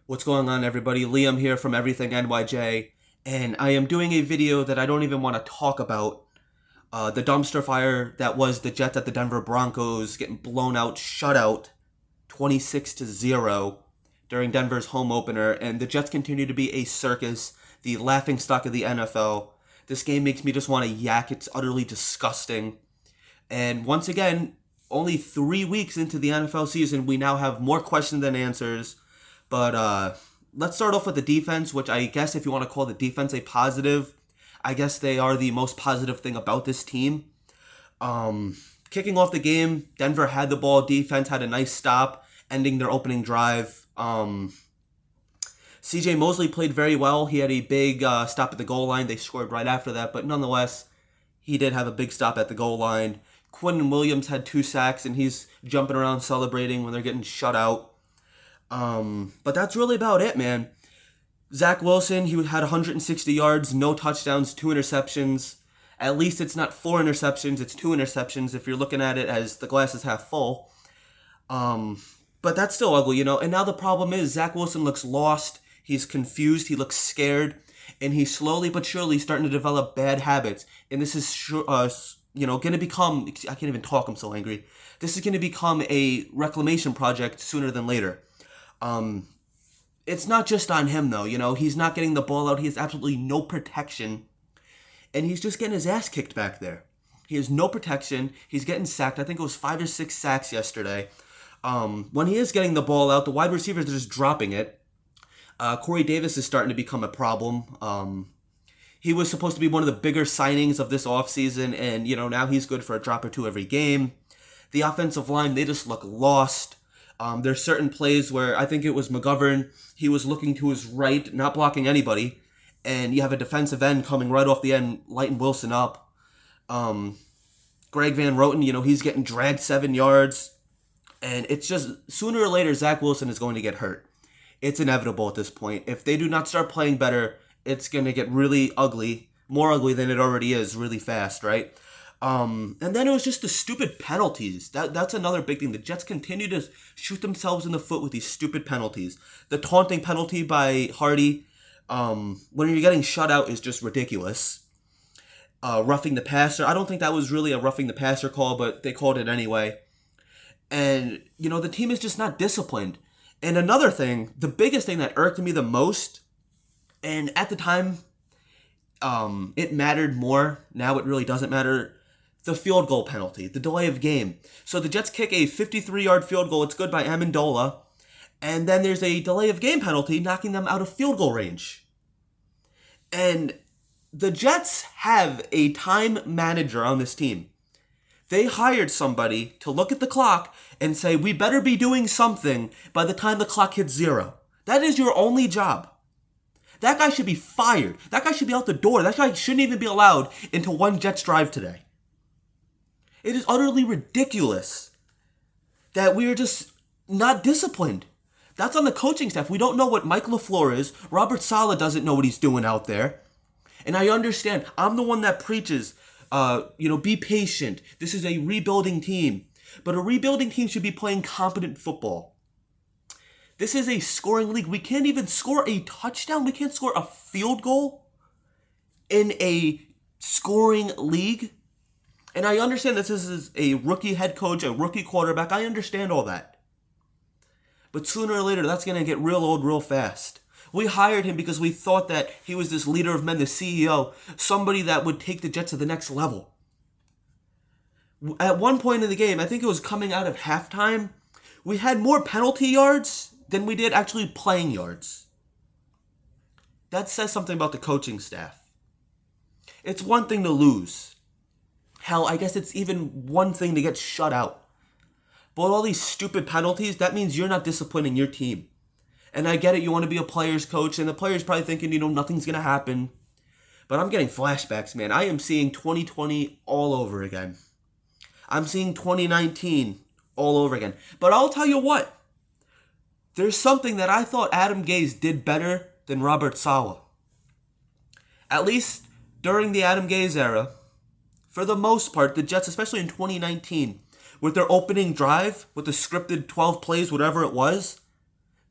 What's going on, everybody? Liam here from Everything NYJ, and I am doing a video that I don't even want to talk about. The dumpster fire that was the Jets at the Denver Broncos getting blown out, shut out, 26-0 during Denver's home opener, and the Jets continue to be a circus, the laughingstock of the NFL. This game makes me just want to yak. It's utterly disgusting. And once again, only 3 weeks into the NFL season, we now have more questions than answers. But let's start off with the defense, which I guess if you want to call the defense a positive, I guess they are the most positive thing about this team. Kicking off the game, Denver had the ball. Defense had a nice stop, ending their opening drive. CJ Mosley played very well. He had a big stop at the goal line. They scored right after that, but nonetheless, he did have a big stop at the goal line. Quinn Williams had 2 sacks, and he's jumping around celebrating when they're getting shut out. But that's really about it, man. Zack Wilson, he had 160 yards, no touchdowns, 2 interceptions. At least it's not 4 interceptions, it's 2 interceptions if you're looking at it as the glass is half full. But that's still ugly, And now the problem is Zack Wilson looks lost, he's confused, he looks scared, and he's slowly but surely starting to develop bad habits. And this is, going to become, I can't even talk, I'm so angry. This is going to become a reclamation project sooner than later. It's not just on him, though, he's not getting the ball out. He has absolutely no protection, and he's just getting his ass kicked back there. He has no protection. He's getting sacked. I think it was 5 or 6 sacks yesterday. When he is getting the ball out, the wide receivers are just dropping it. Corey Davis is starting to become a problem. He was supposed to be one of the bigger signings of this offseason, and, now he's good for a drop or 2 every game. The offensive line, they just look lost. There's certain plays where I think it was McGovern, he was looking to his right, not blocking anybody, and you have a defensive end coming right off the end, lighting Wilson up. Greg Van Roten, he's getting dragged 7 yards, and it's just, sooner or later, Zack Wilson is going to get hurt. It's inevitable at this point. If they do not start playing better, it's going to get really ugly, more ugly than it already is, really fast, right? And then it was just the stupid penalties. That's another big thing. The Jets continue to shoot themselves in the foot with these stupid penalties. The taunting penalty by Hardy, when you're getting shut out, is just ridiculous. Roughing the passer. I don't think that was really a roughing the passer call, but they called it anyway. And, the team is just not disciplined. And another thing, the biggest thing that irked me the most, and at the time, it mattered more. Now it really doesn't matter. The field goal penalty, the delay of game. So the Jets kick a 53-yard field goal. It's good by Amendola. And then there's a delay of game penalty, knocking them out of field goal range. And the Jets have a time manager on this team. They hired somebody to look at the clock and say, we better be doing something by the time the clock hits 0. That is your only job. That guy should be fired. That guy should be out the door. That guy shouldn't even be allowed into one Jets drive today. It is utterly ridiculous that we are just not disciplined. That's on the coaching staff. We don't know what Mike LaFleur is. Robert Saleh doesn't know what he's doing out there. And I understand. I'm the one that preaches, be patient. This is a rebuilding team. But a rebuilding team should be playing competent football. This is a scoring league. We can't even score a touchdown. We can't score a field goal in a scoring league. And I understand that this is a rookie head coach, a rookie quarterback. I understand all that. But sooner or later, that's going to get real old real fast. We hired him because we thought that he was this leader of men, the CEO, somebody that would take the Jets to the next level. At one point in the game, I think it was coming out of halftime, we had more penalty yards than we did actually playing yards. That says something about the coaching staff. It's one thing to lose. Hell, I guess it's even one thing to get shut out. But all these stupid penalties, that means you're not disciplining your team. And I get it, you want to be a player's coach, and the player's probably thinking, nothing's going to happen. But I'm getting flashbacks, man. I am seeing 2020 all over again. I'm seeing 2019 all over again. But I'll tell you what. There's something that I thought Adam Gase did better than Robert Saleh. At least during the Adam Gase era, for the most part, the Jets, especially in 2019, with their opening drive, with the scripted 12 plays, whatever it was,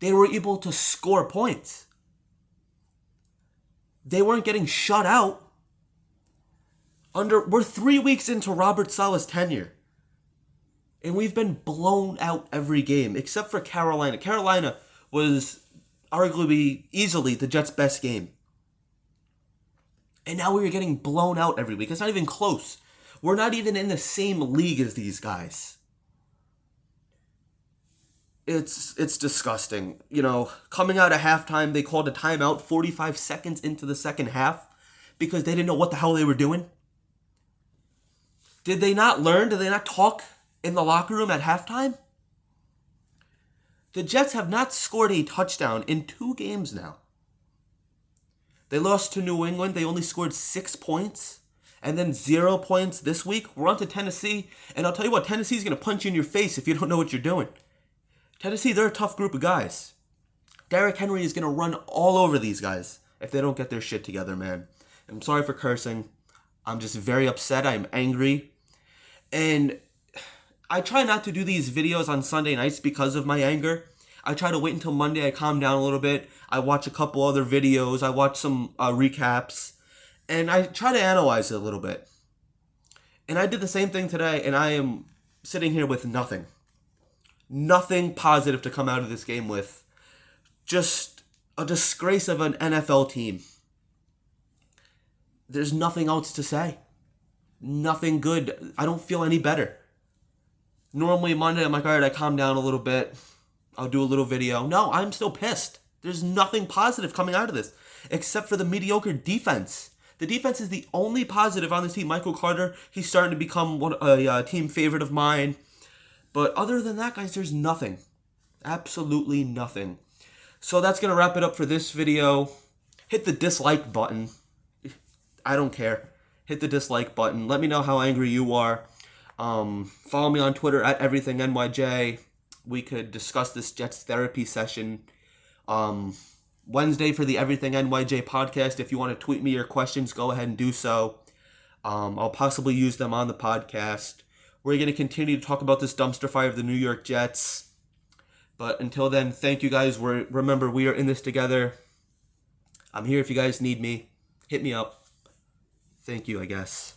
they were able to score points. They weren't getting shut out. We're 3 weeks into Robert Saleh's tenure. And we've been blown out every game, except for Carolina. Carolina was arguably easily the Jets' best game. And now we're getting blown out every week. It's not even close. We're not even in the same league as these guys. It's disgusting. You know, coming out of halftime, they called a timeout 45 seconds into the second half because they didn't know what the hell they were doing. Did they not learn? Did they not talk in the locker room at halftime? The Jets have not scored a touchdown in 2 games now. They lost to New England. They only scored 6 points. And then 0 points this week. We're on to Tennessee. And I'll tell you what, Tennessee's going to punch you in your face if you don't know what you're doing. Tennessee, they're a tough group of guys. Derrick Henry is going to run all over these guys if they don't get their shit together, man. I'm sorry for cursing. I'm just very upset. I'm angry. And I try not to do these videos on Sunday nights because of my anger. I try to wait until Monday. I calm down a little bit. I watch a couple other videos. I watch some recaps. And I try to analyze it a little bit. And I did the same thing today, and I am sitting here with nothing. Nothing positive to come out of this game with. Just a disgrace of an NFL team. There's nothing else to say. Nothing good. I don't feel any better. Normally Monday, I'm like, all right, I calm down a little bit. I'll do a little video. No, I'm still pissed. There's nothing positive coming out of this, except for the mediocre defense. The defense is the only positive on this team. Michael Carter, he's starting to become a team favorite of mine. But other than that, guys, there's nothing. Absolutely nothing. So that's going to wrap it up for this video. Hit the dislike button. I don't care. Hit the dislike button. Let me know how angry you are. Follow me on Twitter at everythingnyj. We could discuss this Jets therapy session Wednesday for the Everything NYJ podcast. If you want to tweet me your questions, go ahead and do so. I'll possibly use them on the podcast. We're going to continue to talk about this dumpster fire of the New York Jets. But until then, thank you guys. Remember, we are in this together. I'm here if you guys need me. Hit me up. Thank you, I guess.